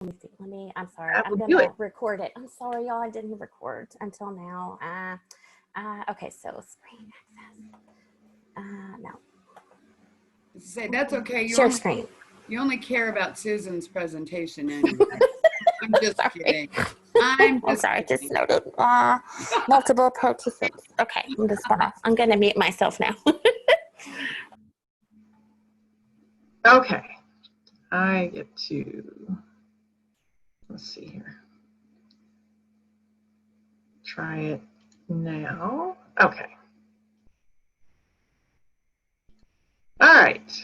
Let me see. I'm sorry. That I'm will going do to it. record it. I'm sorry, y'all. I didn't record until now. Okay, so screen access. No. Say that's okay. Share screen. You only care about Susan's presentation anyway. I'm just kidding. I'm sorry. kidding. Just noted multiple participants. Okay, I'm gonna mute myself now. Okay, I get to, let's see here. Try it now. Okay. All right.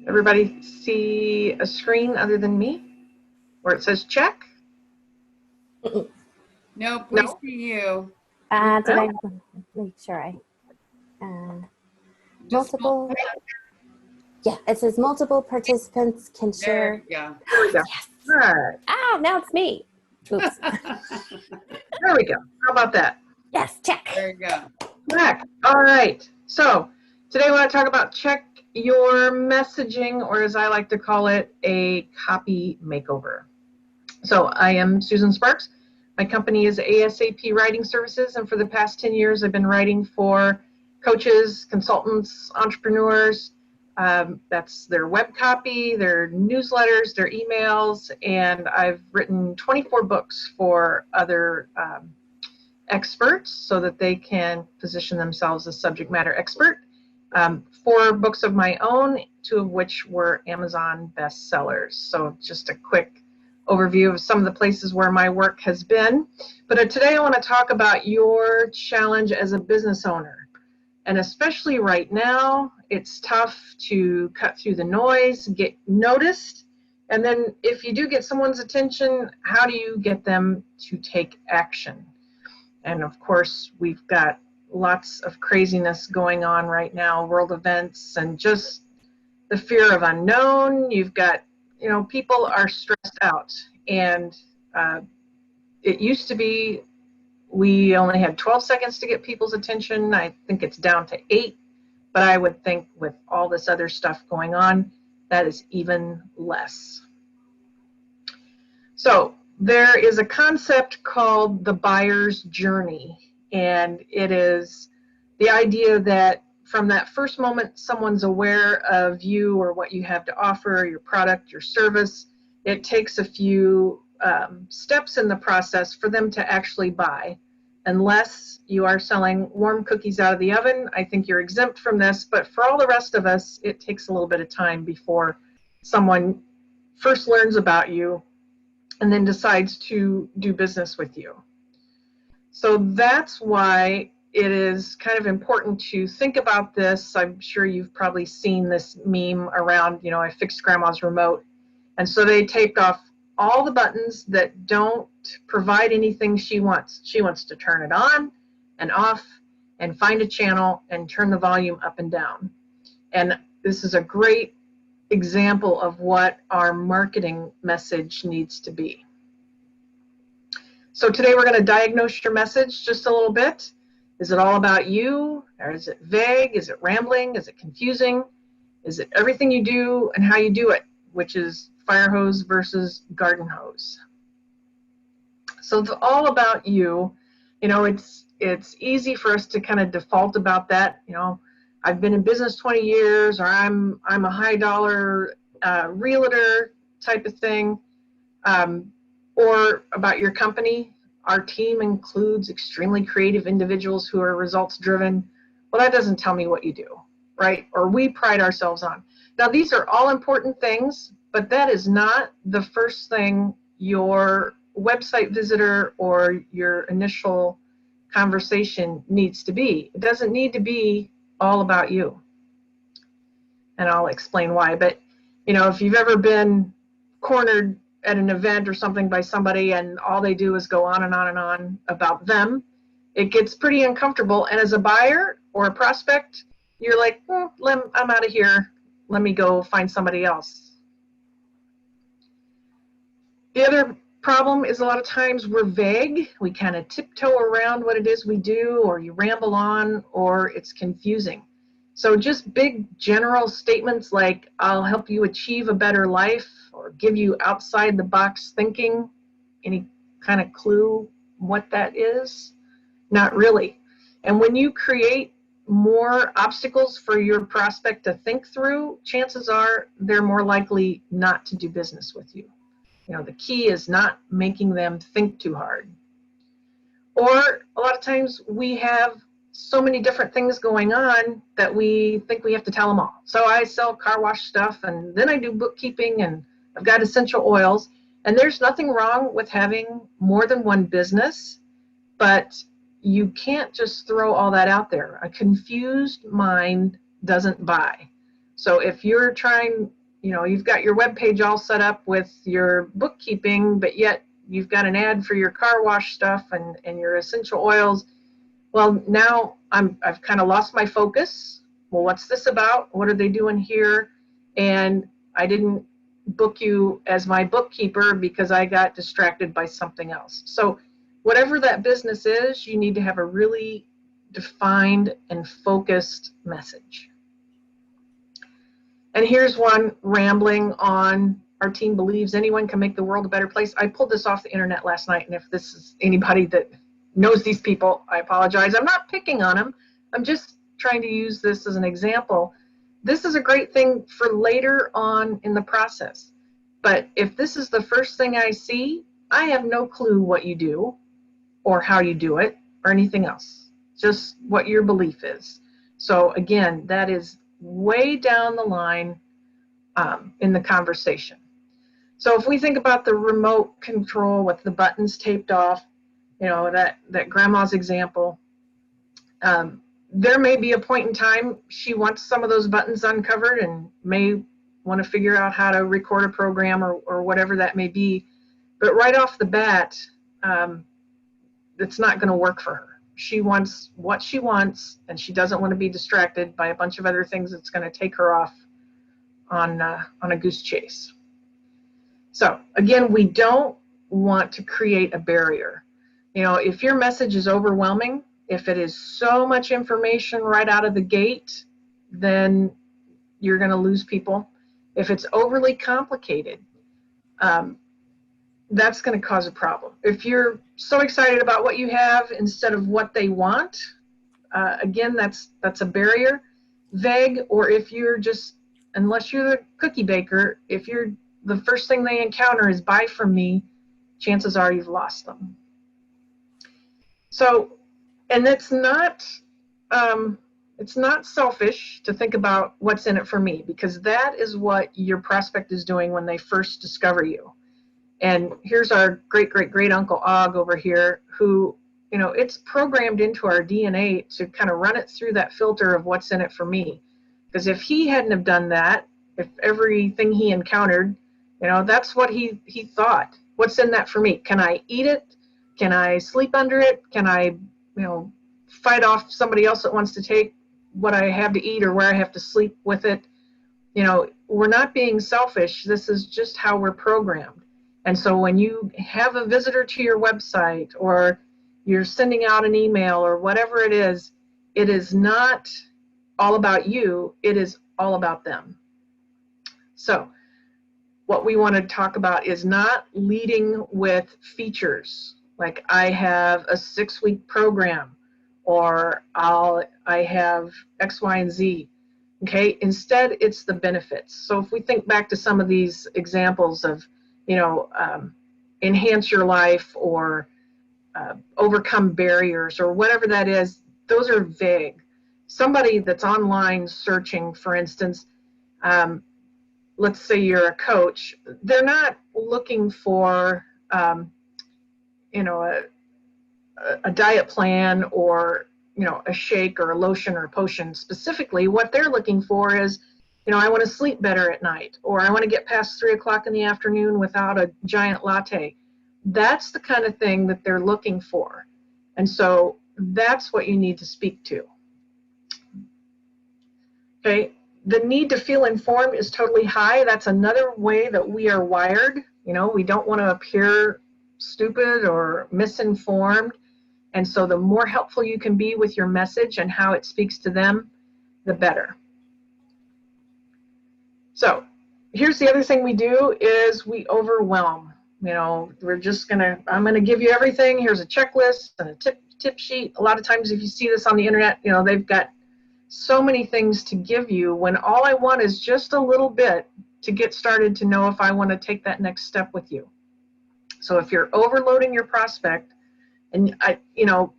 Everybody see a screen other than me where it says check? Nope, we No? see you. Did I make sure I multiple? Yeah, it says multiple participants can share. Yeah. There we go. Yes. All right. Now it's me. Oops. There we go. How about that? Yes, check. There you go. Check. All right. So today I want to talk about check your messaging, or as I like to call it, a copy makeover. So I am Susan Sparks. My company is ASAP Writing Services, and for the past 10 years I've been writing for coaches, consultants, entrepreneurs. That's their web copy, their newsletters, their emails, and I've written 24 books for other experts so that they can position themselves as subject matter expert. 4 books of my own, 2 of which were Amazon bestsellers. So just a quick overview of some of the places where my work has been. But today I want to talk about your challenge as a business owner. And especially right now, it's tough to cut through the noise, get noticed. And then if you do get someone's attention, how do you get them to take action? And of course, we've got lots of craziness going on right now, world events, and just the fear of unknown. You've got, people are stressed out. And it used to be we only had 12 seconds to get people's attention. I think it's down to 8. But I would think with all this other stuff going on, that is even less. So there is a concept called the buyer's journey, and it is the idea that from that first moment someone's aware of you or what you have to offer, your product, your service, it takes a few steps in the process for them to actually buy. Unless you are selling warm cookies out of the oven, I think you're exempt from this, but for all the rest of us, it takes a little bit of time before someone first learns about you and then decides to do business with you. So that's why it is kind of important to think about this. I'm sure you've probably seen this meme around, I fixed grandma's remote. And so they taped off all the buttons that don't provide anything she wants. She wants to turn it on and off and find a channel and turn the volume up and down. And this is a great example of what our marketing message needs to be. So today we're going to diagnose your message just a little bit. Is it all about you? Or is it vague? Is it rambling? Is it confusing? Is it everything you do and how you do it, which is fire hose versus garden hose? So it's all about you. It's easy for us to kind of default about that. I've been in business 20 years, or I'm a high dollar realtor type of thing, or about your company. Our team includes extremely creative individuals who are results driven. Well, that doesn't tell me what you do, right? Or we pride ourselves on. Now, these are all important things, but that is not the first thing your website visitor or your initial conversation needs to be. It doesn't need to be all about you. And I'll explain why. But, if you've ever been cornered at an event or something by somebody and all they do is go on and on and on about them, it gets pretty uncomfortable. And as a buyer or a prospect, you're like, I'm out of here. Let me go find somebody else. The other problem is a lot of times we're vague. We kind of tiptoe around what it is we do, or you ramble on, or it's confusing. So just big general statements like, I'll help you achieve a better life, or give you outside the box thinking. Any kind of clue what that is? Not really. And when you create more obstacles for your prospect to think through, chances are they're more likely not to do business with you. You know, the key is not making them think too hard. Or a lot of times we have so many different things going on that we think we have to tell them all. So I sell car wash stuff, and then I do bookkeeping, and I've got essential oils. And there's nothing wrong with having more than one business, but you can't just throw all that out there. A confused mind doesn't buy. So if you're trying, you know, you've got your web page all set up with your bookkeeping, but yet you've got an ad for your car wash stuff and your essential oils, well, now I've kind of lost my focus. Well, what's this about? What are they doing here? And I didn't book you as my bookkeeper because I got distracted by something else. So whatever that business is, you need to have a really defined and focused message. And here's one rambling on, our team believes anyone can make the world a better place. I pulled this off the internet last night, and if this is anybody that knows these people, I apologize. I'm not picking on them. I'm just trying to use this as an example. This is a great thing for later on in the process. But if this is the first thing I see, I have no clue what you do or how you do it or anything else, just what your belief is. So again, that is way down the line in the conversation. So if we think about the remote control with the buttons taped off, you know, that grandma's example, there may be a point in time she wants some of those buttons uncovered and may want to figure out how to record a program or whatever that may be. But right off the bat, it's not going to work for her. She wants what she wants, and she doesn't want to be distracted by a bunch of other things that's going to take her off on a goose chase. So again, we don't want to create a barrier. You know, if your message is overwhelming, if it is so much information right out of the gate, then you're going to lose people. If it's overly complicated, that's going to cause a problem. If you're so excited about what you have instead of what they want, again, that's a barrier. Vague, or if you're just, unless you're the cookie baker, if you're the first thing they encounter is buy from me, chances are you've lost them. So, and it's not selfish to think about what's in it for me, because that is what your prospect is doing when they first discover you. And here's our great Uncle Og over here, who, you know, it's programmed into our DNA to kind of run it through that filter of what's in it for me. Because if he hadn't have done that, if everything he encountered, you know, that's what he thought. What's in that for me? Can I eat it? Can I sleep under it? Can I, you know, fight off somebody else that wants to take what I have to eat or where I have to sleep with it? You know, we're not being selfish. This is just how we're programmed. And so when you have a visitor to your website, or you're sending out an email or whatever it is not all about you, it is all about them. So what we want to talk about is not leading with features, like I have a 6-week program, or I have X, Y, and Z. Okay, instead it's the benefits. So if we think back to some of these examples of, you know, enhance your life, or overcome barriers, or whatever that is, those are vague. Somebody that's online searching, for instance, let's say you're a coach, they're not looking for, you know, a diet plan, or, you know, a shake or a lotion or a potion. Specifically, what they're looking for is, you know, I want to sleep better at night, or I want to get past 3 o'clock in the afternoon without a giant latte. That's the kind of thing that they're looking for. And so that's what you need to speak to. Okay, the need to feel informed is totally high. That's another way that we are wired. You know, we don't want to appear stupid or misinformed. And so the more helpful you can be with your message and how it speaks to them, the better. So here's the other thing we do is we overwhelm. You know, I'm gonna give you everything. Here's a checklist and a tip sheet. A lot of times if you see this on the internet, you know, they've got so many things to give you when all I want is just a little bit to get started to know if I want to take that next step with you. So if you're overloading your prospect, and you know,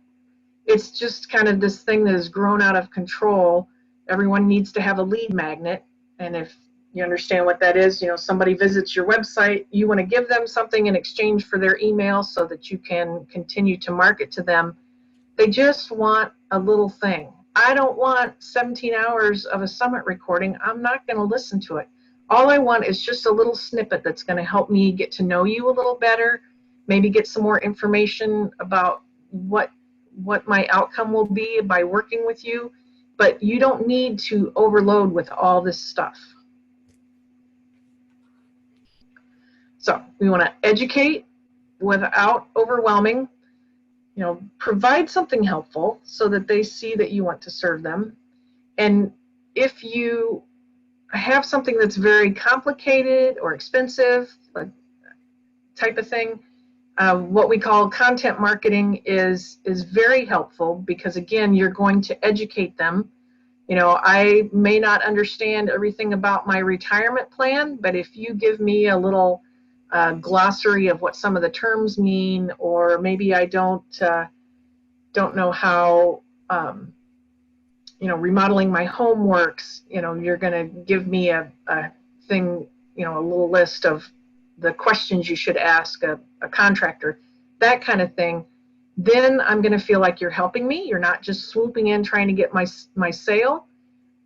it's just kind of this thing that has grown out of control. Everyone needs to have a lead magnet. And if you understand what that is, you know, somebody visits your website, you want to give them something in exchange for their email so that you can continue to market to them. They just want a little thing. I don't want 17 hours of a summit recording. I'm not going to listen to it. All I want is just a little snippet that's going to help me get to know you a little better, maybe get some more information about what my outcome will be by working with you. But you don't need to overload with all this stuff. So we want to educate without overwhelming. You know, provide something helpful so that they see that you want to serve them. And if you have something that's very complicated or expensive, like type of thing, what we call content marketing is very helpful because, again, you're going to educate them. You know, I may not understand everything about my retirement plan, but if you give me a little glossary of what some of the terms mean, or maybe I don't know how you know, remodeling my home works, you know, you're going to give me a thing, you know, a little list of the questions you should ask a contractor, that kind of thing, then I'm going to feel like you're helping me. You're not just swooping in trying to get my sale,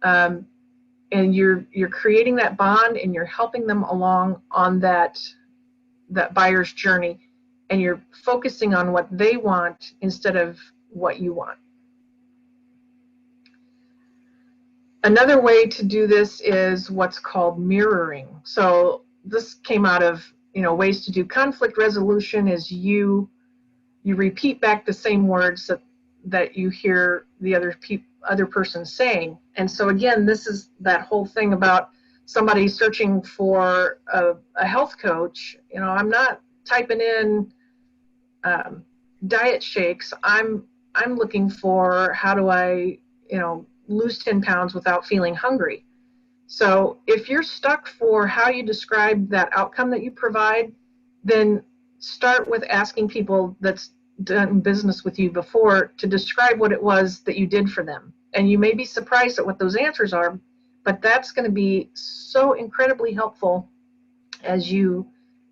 and you're creating that bond, and you're helping them along on that buyer's journey, and you're focusing on what they want instead of what you want. Another way to do this is what's called mirroring. So this came out of, you know, ways to do conflict resolution is you repeat back the same words that you hear the other person saying. And so again, this is that whole thing about somebody searching for a health coach. You know, I'm not typing in diet shakes. I'm looking for how do I, you know, lose 10 pounds without feeling hungry. So if you're stuck for how you describe that outcome that you provide, then start with asking people that's done business with you before to describe what it was that you did for them. And you may be surprised at what those answers are, but that's going to be so incredibly helpful as you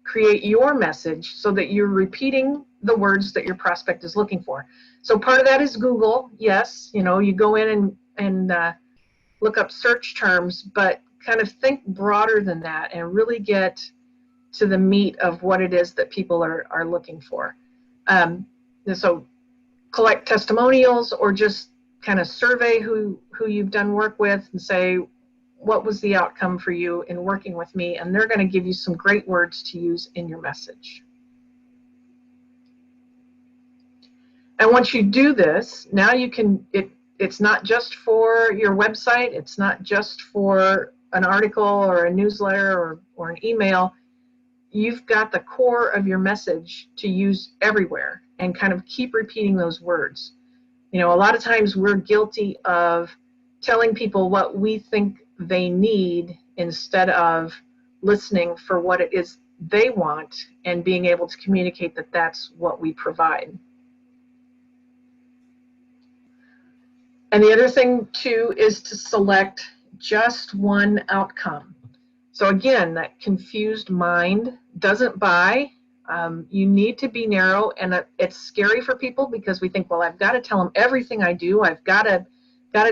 create your message so that you're repeating the words that your prospect is looking for. So part of that is Google. Yes, you know, you go in and look up search terms, but kind of think broader than that and really get to the meat of what it is that people are looking for. So collect testimonials or just kind of survey who you've done work with and say, what was the outcome for you in working with me? And they're going to give you some great words to use in your message. And once you do this, now you can, it's not just for your website, it's not just for an article or a newsletter or an email. You've got the core of your message to use everywhere and kind of keep repeating those words. You know, a lot of times we're guilty of telling people what we think they need instead of listening for what it is they want and being able to communicate that that's what we provide. And the other thing too is to select just one outcome. So again, that confused mind doesn't buy. You need to be narrow, and it's scary for people because we think, well, I've got to tell them everything I do. I've got to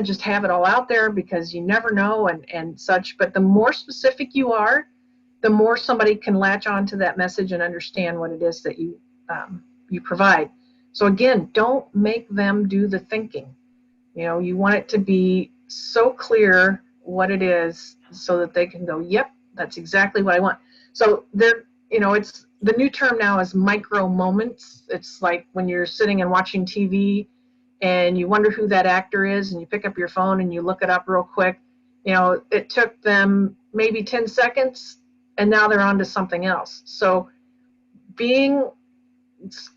just have it all out there because you never know and such. But the more specific you are, the more somebody can latch on to that message and understand what it is that you provide. So again, don't make them do the thinking. You know, you want it to be so clear what it is so that they can go, yep, that's exactly what I want. So there, you know, it's the new term now is micro moments. It's like when you're sitting and watching TV and you wonder who that actor is, and you pick up your phone and you look it up real quick. You know, it took them maybe 10 seconds, and now they're on to something else. So being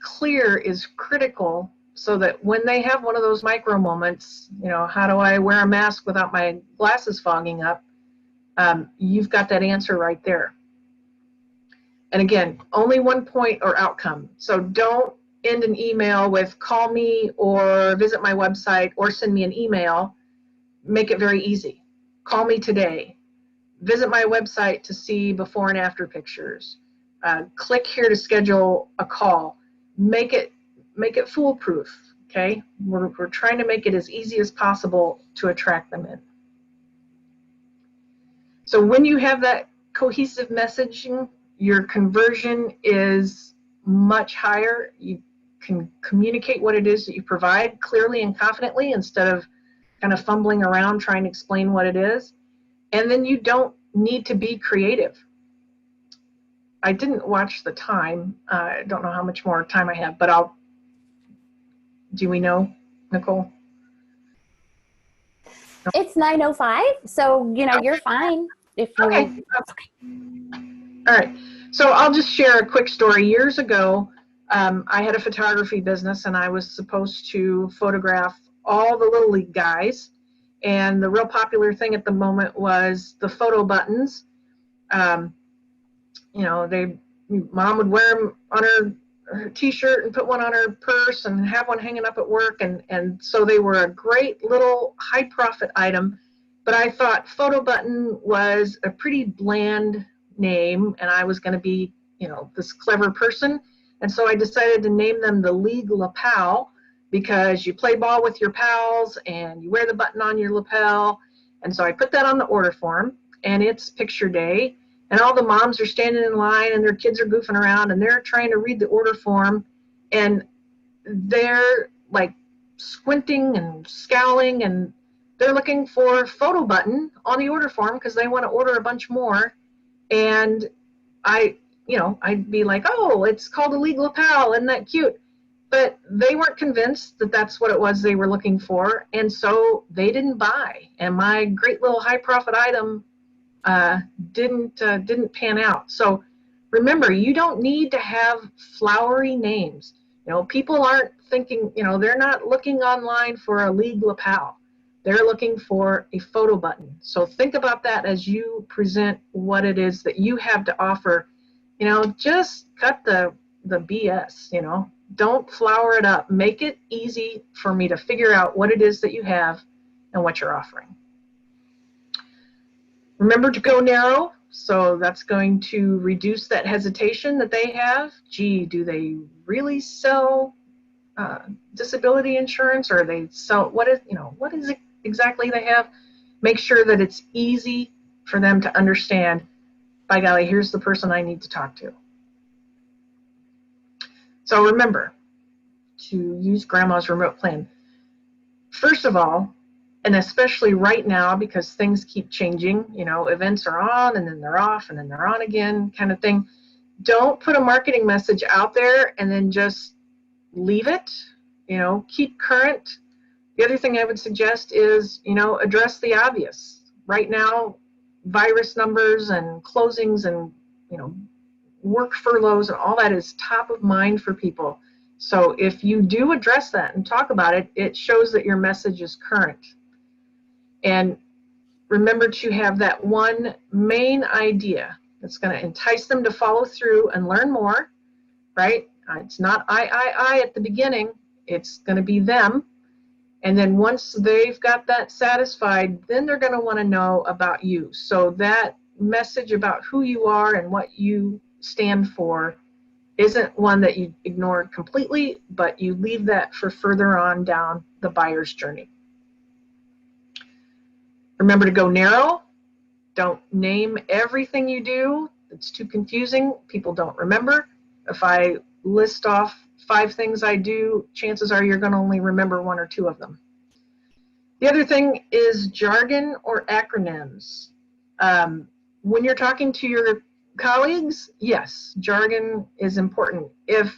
clear is critical, so that when they have one of those micro moments, you know, how do I wear a mask without my glasses fogging up? You've got that answer right there. And again, only one point or outcome. So don't end an email with call me or visit my website or send me an email. Make it very easy. Call me today. Visit my website to see before and after pictures. Click here to schedule a call. Make it foolproof. Okay, we're trying to make it as easy as possible to attract them in. So when you have that cohesive messaging, your conversion is much higher. You can communicate what it is that you provide clearly and confidently instead of kind of fumbling around trying to explain what it is. And then you don't need to be creative. I didn't watch the time. I don't know how much more time I have, but do we know, Nicole? It's 9:05, so you know you're fine if you. Okay. All right. So I'll just share a quick story. Years ago, I had a photography business, and I was supposed to photograph all the Little League guys. And the real popular thing at the moment was the photo buttons. You know, mom would wear them on her t-shirt and put one on her purse and have one hanging up at work. And so they were a great little high profit item. But I thought photo button was a pretty bland name, and I was going to be, you know, this clever person. And so I decided to name them the League Lapel, because you play ball with your pals and you wear the button on your lapel. And so I put that on the order form, and it's picture day, and all the moms are standing in line and their kids are goofing around and they're trying to read the order form, and they're like squinting and scowling, and they're looking for photo button on the order form because they want to order a bunch more. And I'd be like, oh, it's called a League Lapel, isn't that cute? But they weren't convinced that that's what it was they were looking for, and so they didn't buy. And my great little high profit item didn't pan out. So remember, you don't need to have flowery names. You know, people aren't thinking, you know, they're not looking online for a League Lapel. They're looking for a photo button. So think about that as you present what it is that you have to offer. You know, just cut the BS, you know. Don't flower it up. Make it easy for me to figure out what it is that you have and what you're offering. Remember to go narrow. So that's going to reduce that hesitation that they have. Gee, do they really sell disability insurance, or they sell, what is it exactly they have? Make sure that it's easy for them to understand, by golly, here's the person I need to talk to. So remember to use Grandma's remote plan. First of all, and especially right now, because things keep changing, you know, events are on and then they're off and then they're on again, kind of thing. Don't put a marketing message out there and then just leave it. You know, keep current. The other thing I would suggest is, you know, address the obvious. Right now, virus numbers and closings and, you know, work furloughs and all that is top of mind for people. So if you do address that and talk about it, it shows that your message is current. And remember to have that one main idea that's going to entice them to follow through and learn more, right? It's not I at the beginning. It's going to be them. And then once they've got that satisfied, then they're going to want to know about you. So that message about who you are and what you stand for isn't one that you ignore completely, but you leave that for further on down the buyer's journey. Remember to go narrow. Don't name everything you do. It's too confusing. People don't remember. If I list off 5 things I do, chances are you're going to only remember 1 or 2 of them. The other thing is jargon or acronyms. When you're talking to your colleagues, yes, jargon is important. If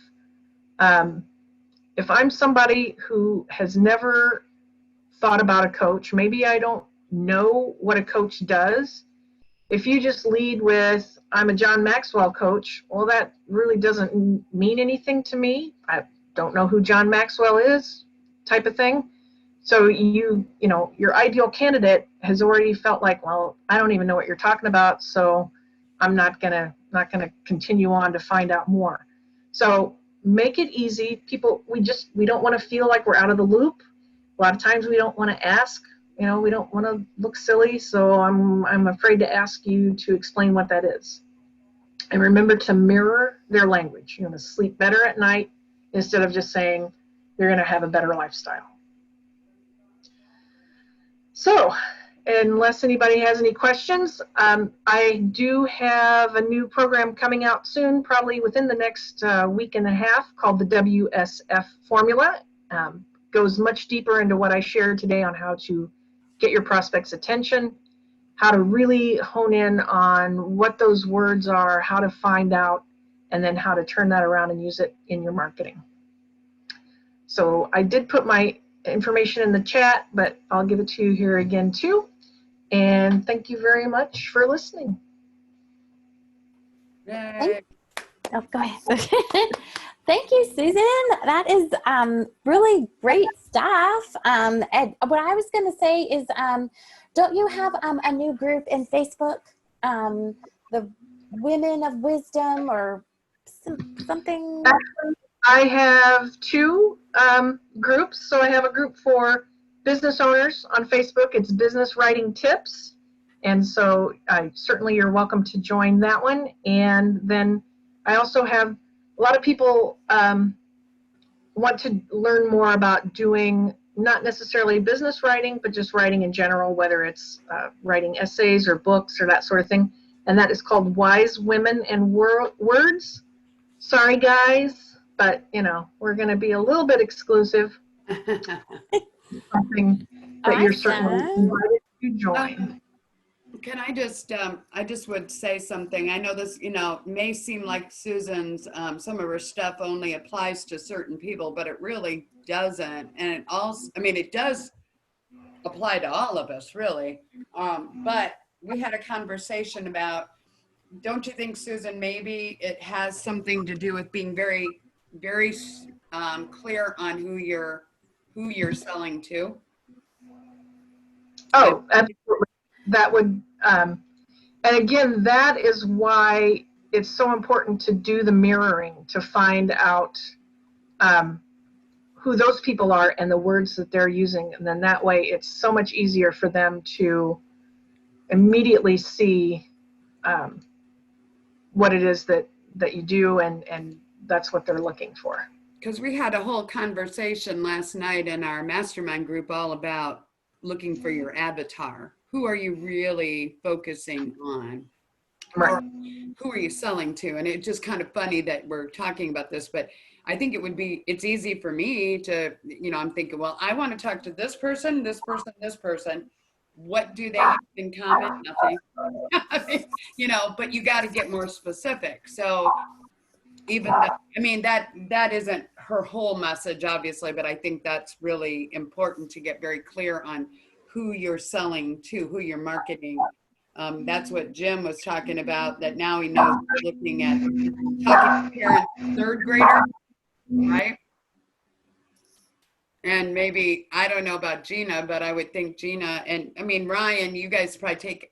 if I'm somebody who has never thought about a coach, maybe I don't know what a coach does. If you just lead with, I'm a John Maxwell coach, well, that really doesn't mean anything to me. I don't know who John Maxwell is, type of thing. So you know, your ideal candidate has already felt like, well, I don't even know what you're talking about, so I'm not gonna continue on to find out more. So make it easy. People, we don't want to feel like we're out of the loop. A lot of times we don't want to ask. You know, we don't want to look silly, so I'm afraid to ask you to explain what that is. And remember to mirror their language. You're going to sleep better at night instead of just saying you're going to have a better lifestyle. So, unless anybody has any questions, I do have a new program coming out soon, probably within the next week and a half, called the WSF Formula. Goes much deeper into what I shared today on how to get your prospects' attention, how to really hone in on what those words are, how to find out, and then how to turn that around and use it in your marketing. So I did put my information in the chat, but I'll give it to you here again too. And thank you very much for listening. Yay. Oh, go ahead. Thank you, Susan. That is really great stuff. And what I was going to say is, don't you have a new group in Facebook, the Women of Wisdom or something? Actually, I have two groups. So I have a group for business owners on Facebook. It's Business Writing Tips. And so certainly you're welcome to join that one. And then I also have a lot of people want to learn more about doing not necessarily business writing, but just writing in general, whether it's writing essays or books or that sort of thing. And that is called Wise Women and Words. Sorry, guys, but you know, we're going to be a little bit exclusive. Something that you're certainly invited to join. Can I just would say something. I know this, you know, may seem like Susan's, some of her stuff only applies to certain people, but it really doesn't. And it also, I mean, it does apply to all of us, really. But we had a conversation about, don't you think, Susan, maybe it has something to do with being very, very clear on who you're selling to? Oh, absolutely. That would, and again, that is why it's so important to do the mirroring, to find out who those people are and the words that they're using. And then that way it's so much easier for them to immediately see what it is that you do, and that's what they're looking for. Because we had a whole conversation last night in our mastermind group all about looking for your avatar. Who are you really focusing on? Right. Or who are you selling to? And it's just kind of funny that we're talking about this, but I think it's easy for me to, you know, I'm thinking, well, I want to talk to this person, this person, this person. What do they have in common? Nothing. You know, but you got to get more specific. So even though, I mean, that isn't her whole message, obviously, but I think that's really important to get very clear on who you're selling to, who you're marketing. That's what Jim was talking about, that now he knows we're looking at talking to parents, third grader, right? And maybe, I don't know about Gina, but I would think Gina, and I mean, Ryan, you guys probably take,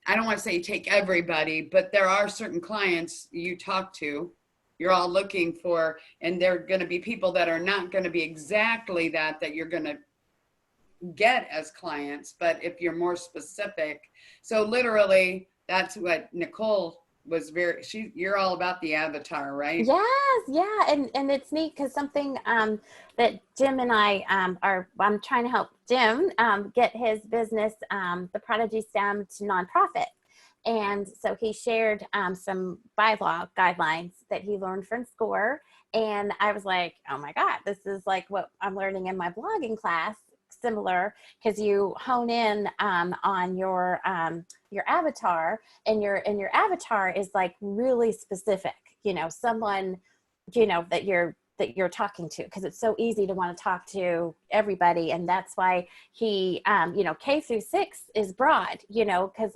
I don't want to say take everybody, but there are certain clients you talk to, you're all looking for, and there are going to be people that are not going to be exactly that you're going to get as clients, but if you're more specific. So literally, that's what Nicole was you're all about the avatar, right? Yes, yeah, and it's neat because something that Jim and I I'm trying to help Jim get his business, the Prodigy STEM, to nonprofit. And so he shared some bylaw guidelines that he learned from SCORE. And I was like, oh my God, this is like what I'm learning in my blogging class, similar, because you hone in on your avatar, and your avatar is like really specific, you know, someone, you know, that you're that you're talking to, because it's so easy to want to talk to everybody. And that's why he, K through 6 is broad, because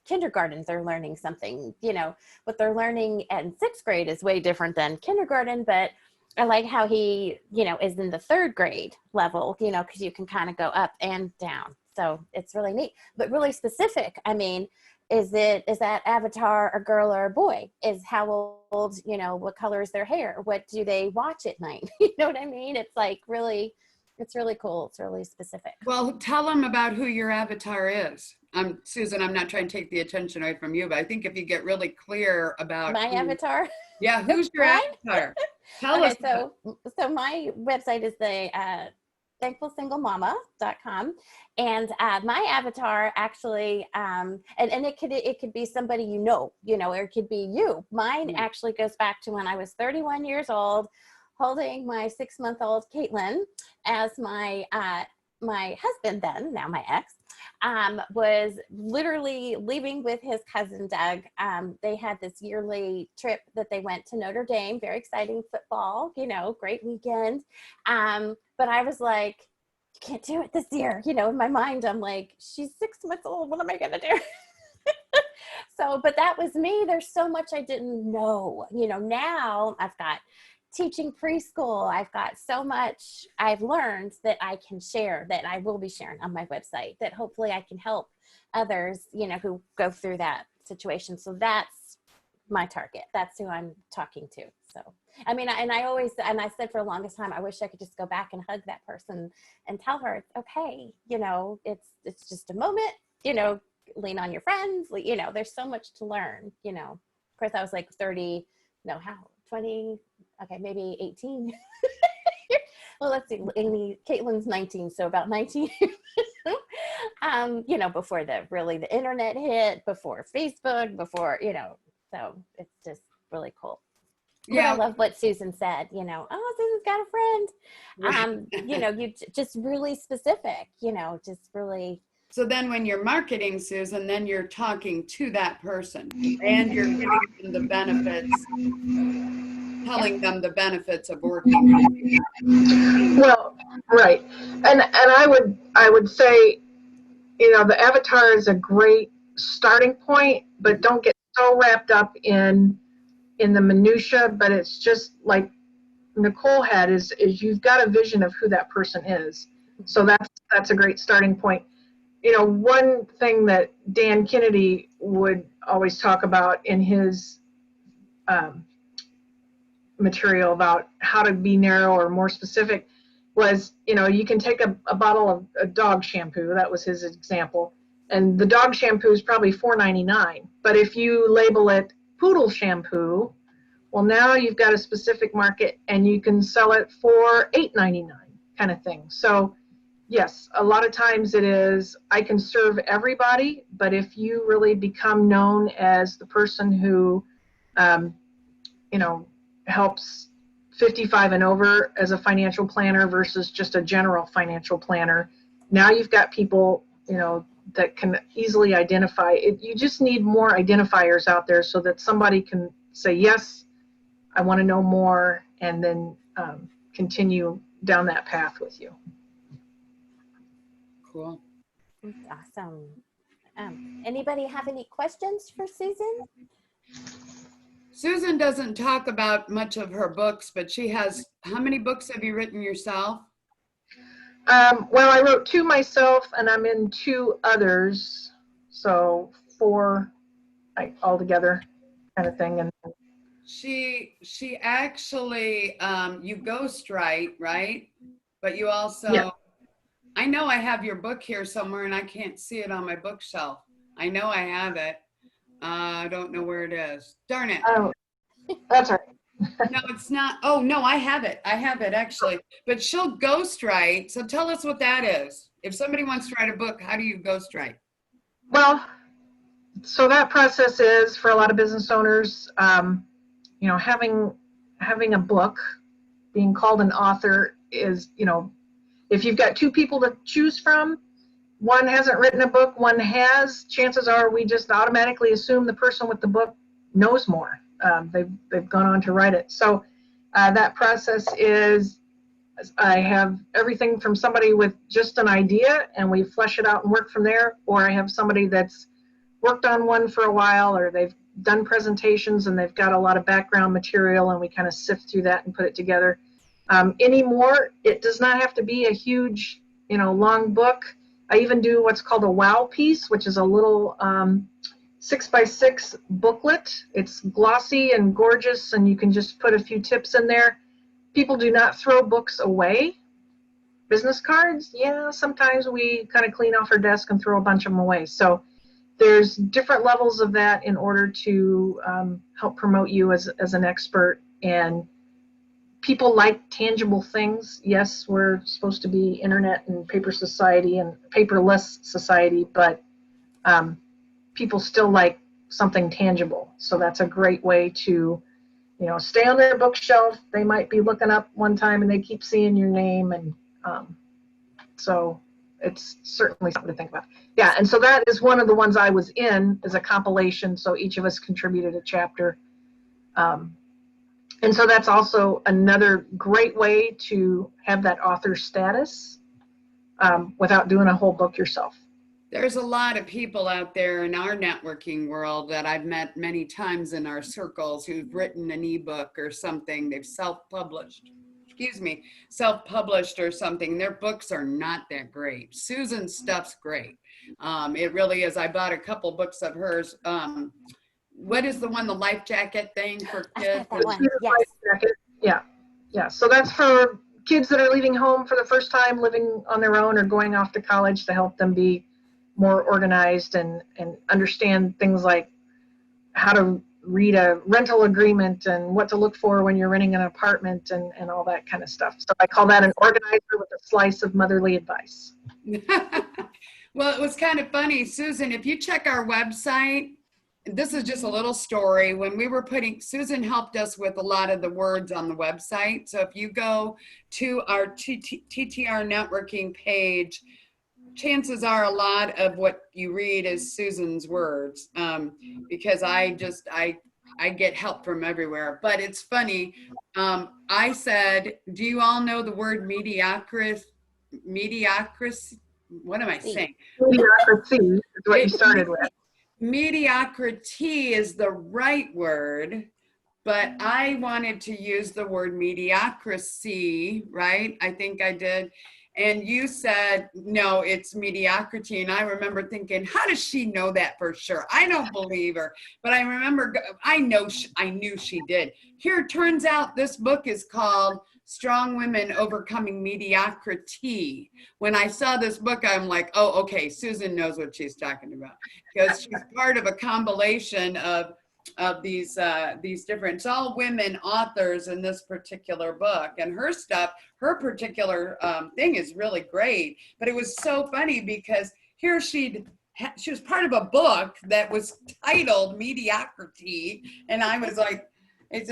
kindergarten, they're learning something, what they're in 6th grade is way different than kindergarten, but I like how he, is in the 3rd grade level, because you can kind of go up and down. So it's really neat, but really specific. I mean, is that avatar a girl or a boy? Is how old, what color is their hair? What do they watch at night? You know what I mean? It's like really, it's really cool. It's really specific. Well, tell them about who your avatar is. Susan, I'm not trying to take the attention away from you, but I think if you get really clear about My avatar. Yeah, who's your avatar? Tell us. So my website is the thankfulsinglemama.com, and my avatar actually, and it could be somebody or it could be you. Mine actually goes back to when I was 31 years old, holding my 6-month-old Caitlin as my husband then, now my ex, was literally leaving with his cousin Doug. They had this yearly trip that they went to Notre Dame, very exciting football, great weekend. But I was like, you can't do it this year. In my mind, I'm like, she's 6 months old. What am I going to do? So, but that was me. There's so much I didn't know. Now I've got teaching preschool. I've got so much I've learned that I can share, that I will be sharing on my website, that hopefully I can help others, who go through that situation. So that's my target. That's who I'm talking to. So, I mean, I said for the longest time, I wish I could just go back and hug that person and tell her it's okay. It's just a moment, lean on your friends, there's so much to learn, Of course, I was like 20, okay, maybe 18. Well, let's see, Caitlin's 19, so about 19 before the internet hit, before Facebook, so it's just really cool. Yeah. But I love what Susan said, Susan's got a friend. Right. You just really specific, just really. So then when you're marketing, Susan, then you're talking to that person and you're giving them the benefits, telling them the benefits of working. Well, right. And I would say, the avatar is a great starting point, but don't get so wrapped up in the minutia, but it's just like Nicole had is you've got a vision of who that person is. So that's a great starting point. One thing that Dan Kennedy would always talk about in his material about how to be narrow or more specific was, you can take a bottle of a dog shampoo. That was his example. And the dog shampoo is probably $4.99. But if you label it poodle shampoo, well, now you've got a specific market and you can sell it for $8.99 kind of thing. So yes, a lot of times it is, I can serve everybody, but if you really become known as the person who, helps 55 and over as a financial planner versus just a general financial planner, now you've got people, that can easily identify it. You just need more identifiers out there so that somebody can say, yes, I want to know more, and then continue down that path with you. Cool. Awesome. Anybody have any questions for Susan? Susan doesn't talk about much of her books, but she has, how many books have you written yourself? Well, I wrote 2 myself, and I'm in 2 others, so 4 altogether kind of thing. And she actually, you ghostwrite, right? But you also, yeah. I know I have your book here somewhere and I can't see it on my bookshelf. I know I have it. I don't know where it is. Darn it. Oh, that's right. No, it's not. Oh, no, I have it. I have it actually. But she'll ghostwrite. So tell us what that is. If somebody wants to write a book, how do you ghostwrite? Well, so that process is for a lot of business owners, having a book, being called an author is, if you've got 2 people to choose from, one hasn't written a book, one has, chances are we just automatically assume the person with the book knows more. They've gone on to write it. So That process is I have everything from somebody with just an idea and we flesh it out and work from there, or I have somebody that's worked on one for a while, or they've done presentations and they've got a lot of background material and we kind of sift through that and put it together. Anymore, it does not have to be a huge, long book. I even do what's called a wow piece, which is a little 6x6 booklet. It's glossy and gorgeous, and you can just put a few tips in there. People do not throw books away. Business cards, yeah, sometimes we kind of clean off our desk and throw a bunch of them away. So there's different levels of that in order to help promote you as an expert. And people like tangible things. Yes, we're supposed to be internet and paper society and paperless society, but people still like something tangible. So that's a great way to, stay on their bookshelf. They might be looking up one time and they keep seeing your name. And so it's certainly something to think about. Yeah, and so that is one of the ones I was in, is a compilation. So each of us contributed a chapter. And so that's also another great way to have that author status without doing a whole book yourself. There's a lot of people out there in our networking world that I've met many times in our circles who've written an ebook or something. They've self-published or something. Their books are not that great. Susan's stuff's great. It really is. I bought a couple books of hers. What is the one, the life jacket thing for kids? That one. Yes. Life jacket. Yeah. So that's for kids that are leaving home for the first time, living on their own or going off to college, to help them be more organized and understand things like how to read a rental agreement and what to look for when you're renting an apartment and all that kind of stuff. So I call that an organizer with a slice of motherly advice. Well, it was kind of funny, Susan, if you check our website, this is just a little story. When we were Susan helped us with a lot of the words on the website. So if you go to our TTR networking page, chances are a lot of what you read is Susan's words, because I get help from everywhere. But it's funny. I said, do you all know the word mediocrity? What am I saying? Mediocrity is what you started with. Mediocrity is the right word, but I wanted to use the word mediocrity, right? I think I did. And you said, no, it's mediocrity. And I remember thinking, how does she know that for sure? I don't believe her. But I remember, I knew she did. Here, it turns out this book is called Strong Women Overcoming Mediocrity. When I saw this book, I'm like, oh, okay, Susan knows what she's talking about. Because she's part of a compilation of these different, it's all women authors in this particular book, and her particular thing is really great. But it was so funny because here she was part of a book that was titled Mediocrity, and I was like, it's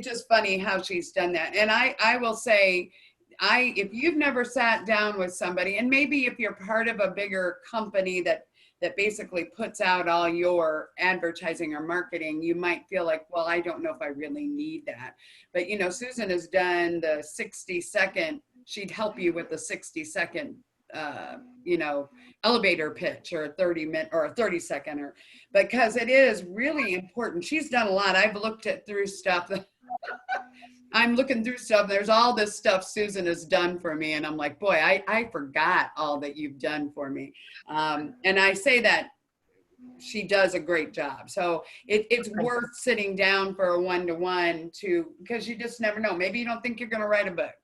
just funny how she's done that. And I will say, if you've never sat down with somebody, and maybe if you're part of a bigger company that basically puts out all your advertising or marketing, you might feel like, well, I don't know if I really need that. But, Susan has done the 60-second, she'd help you with the 60-second, elevator pitch, or a 30-minute or a 30-second, because it is really important. She's done a lot. I've looked through stuff. I'm looking through stuff. There's all this stuff Susan has done for me. And I'm like, boy, I forgot all that you've done for me. And I say that she does a great job. So it's worth sitting down for a one-to-one because you just never know. Maybe you don't think you're going to write a book.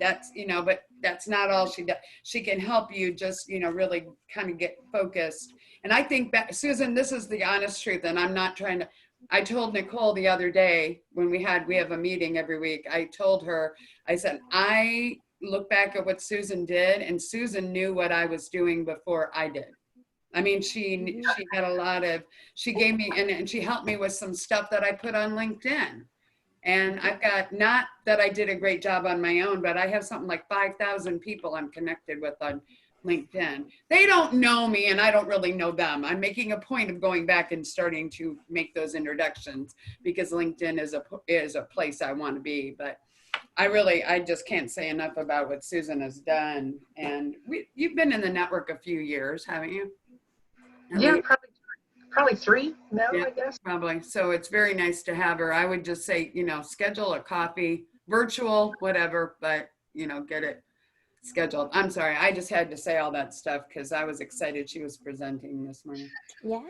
That's, but that's not all she does. She can help you just, really kind of get focused. And I think that, Susan, this is the honest truth. And I'm not trying to, I told Nicole the other day when we have a meeting every week, I told her, I said, I look back at what Susan did, and Susan knew what I was doing before I did. I mean, she had she gave me, and she helped me with some stuff that I put on LinkedIn. And I've got, not that I did a great job on my own, but I have something like 5,000 people I'm connected with on LinkedIn. They don't know me and I don't really know them. I'm making a point of going back and starting to make those introductions because LinkedIn is a place I want to be. But I just can't say enough about what Susan has done. And you've been in the network a few years, haven't you? Yeah, probably 3 now, Yeah, I guess. probably. So it's very nice to have her. I would just say, schedule a coffee, virtual, whatever, but, get it scheduled. I'm sorry. I just had to say all that stuff because I was excited she was presenting this morning. Yes.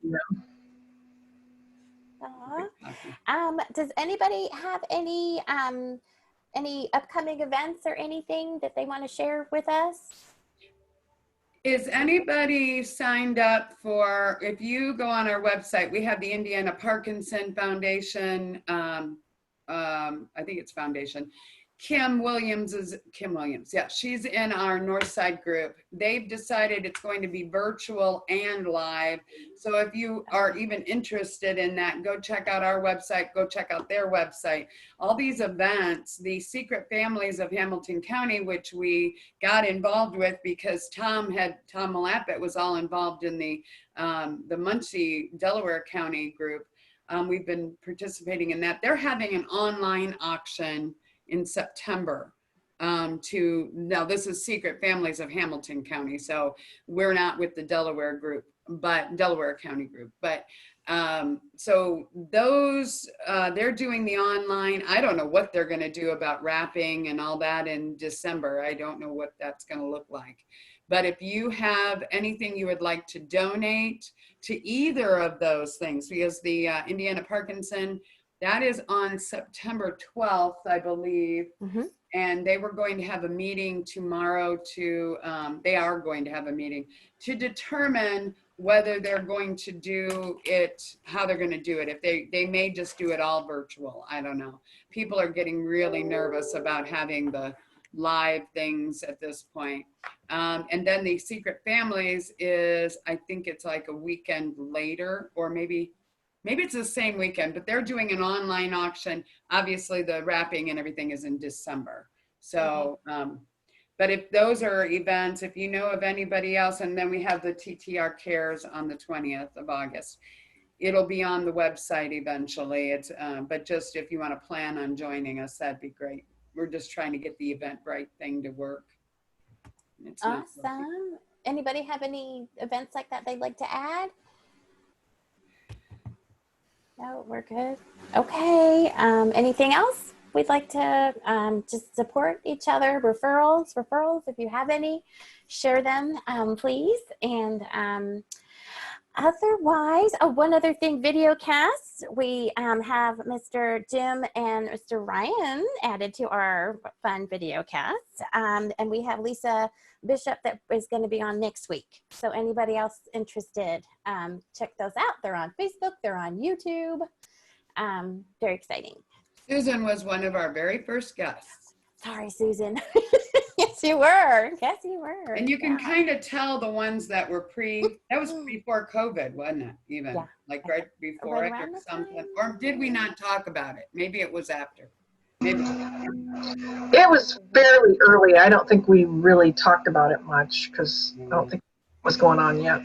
Yeah. Aw. Does anybody have any upcoming events or anything that they want to share with us? Is anybody signed up for, if you go on our website, we have the Indiana Parkinson Foundation, I think it's foundation. Kim Williams, yeah, she's in our Northside group. They've decided it's going to be virtual and live. So if you are even interested in that, go check out our website, go check out their website. All these events, the Secret Families of Hamilton County, which we got involved with because Tom Malappet was all involved in the Muncie, Delaware County group. We've been participating in that. They're having an online auction in September now this is Secret Families of Hamilton County. So we're not with the Delaware County group, but so those, they're doing the online. I don't know what they're going to do about wrapping and all that in December. I don't know what that's going to look like. But if you have anything you would like to donate to either of those things, because the Indiana Parkinson, that is on September 12th, I believe. Mm-hmm. And they were going to have a meeting tomorrow they are going to have a meeting to determine whether they're going to do it, how they're going to do it. If they may just do it all virtual. I don't know. People are getting really nervous about having the live things at this point. And then the Secret Families is, I think it's like a weekend later, or maybe it's the same weekend, but they're doing an online auction. Obviously the wrapping and everything is in December. So, but if those are events, if you know of anybody else, and then we have the TTR Cares on the 20th of August, it'll be on the website eventually. It's, but just if you want to plan on joining us, that'd be great. We're just trying to get the Eventbrite thing to work. It's awesome. Anybody have any events like that they'd like to add? No, we're good. Okay. Anything else? We'd like to just support each other. Referrals. If you have any, share them, please. And otherwise, one other thing, video casts. We have Mr. Jim and Mr. Ryan added to our fun video casts. And we have Lisa Bishop that is going to be on next week. So anybody else interested, check those out. They're on Facebook. They're on YouTube. Very exciting. Susan was one of our very first guests. Sorry, Susan. Yes, you were. Yes, you were. And you can kind of tell the ones that were that was before COVID, wasn't it? Even like right before it or something. Or did we not talk about it? Maybe it was after. Maybe. It was fairly early. I don't think we really talked about it much because I don't think it was going on yet.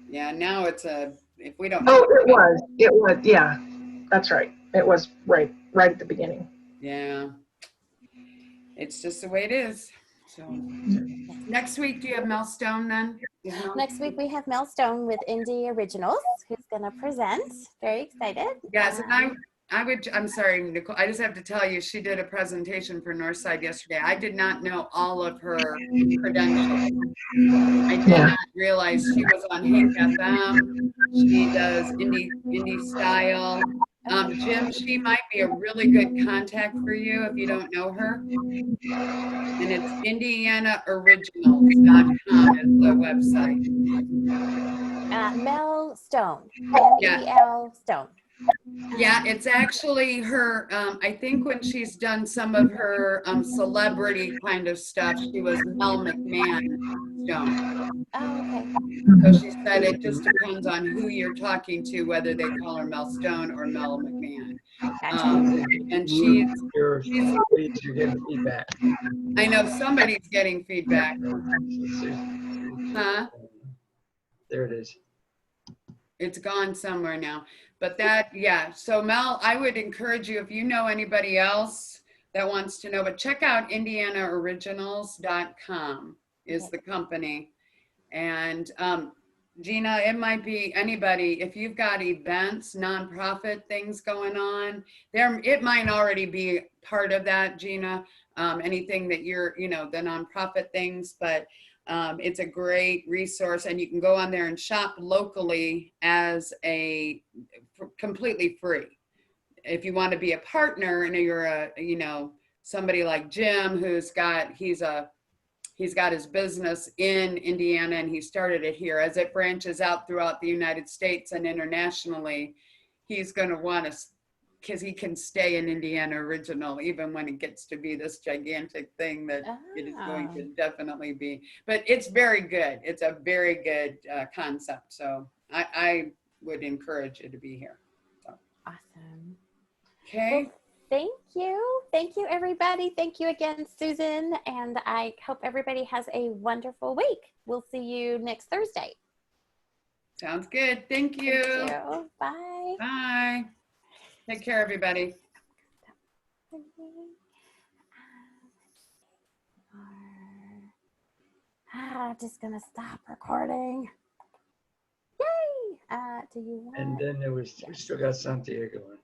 Yeah, now it's if we don't. Oh, it was. Yeah, that's right. It was right at the beginning. Yeah. It's just the way it is. So next week, do you have Mel Stone then? Next week we have Mel Stone with Indie Originals, who's going to present. Very excited. Yes, and I'm sorry, Nicole, I just have to tell you, she did a presentation for Northside yesterday. I did not know all of her credentials. I did not realize she was on Hank FM. She does indie style. Jim, she might be a really good contact for you if you don't know her. And it's IndianaOriginals.com is the website. Mel Stone. M-E-L Stone. Yeah, it's actually her, I think when she's done some of her celebrity kind of stuff, she was Mel McMahon. Stone. Oh, okay. So she said it just depends on who you're talking to, whether they call her Mel Stone or Mel McMahon. Gotcha. And You're getting feedback. I know somebody's getting feedback. Huh? There it is. It's gone somewhere now. But that, yeah. So Mel, I would encourage you, if you know anybody else that wants to know, but check out indianaoriginals.com is the company. And Gina, it might be anybody, if you've got events, nonprofit things going on, there, it might already be part of that, Gina, anything that you're, you know, the nonprofit things, but it's a great resource, and you can go on there and shop locally as a completely free. If you want to be a partner and you're a, you know, somebody like Jim, he's got his business in Indiana and he started it here. As it branches out throughout the United States and internationally, he's going to want to, because he can stay in Indiana Original even when it gets to be this gigantic thing that it is going to definitely be. But it's very good. It's a very good concept. So I would encourage you to be here. So. Awesome. Okay. Well, thank you. Thank you, everybody. Thank you again, Susan. And I hope everybody has a wonderful week. We'll see you next Thursday. Sounds good. Thank you. Thank you. Bye. Bye. Take care, everybody. Just gonna stop recording. Yay! Do you want? And then we still got Santiago.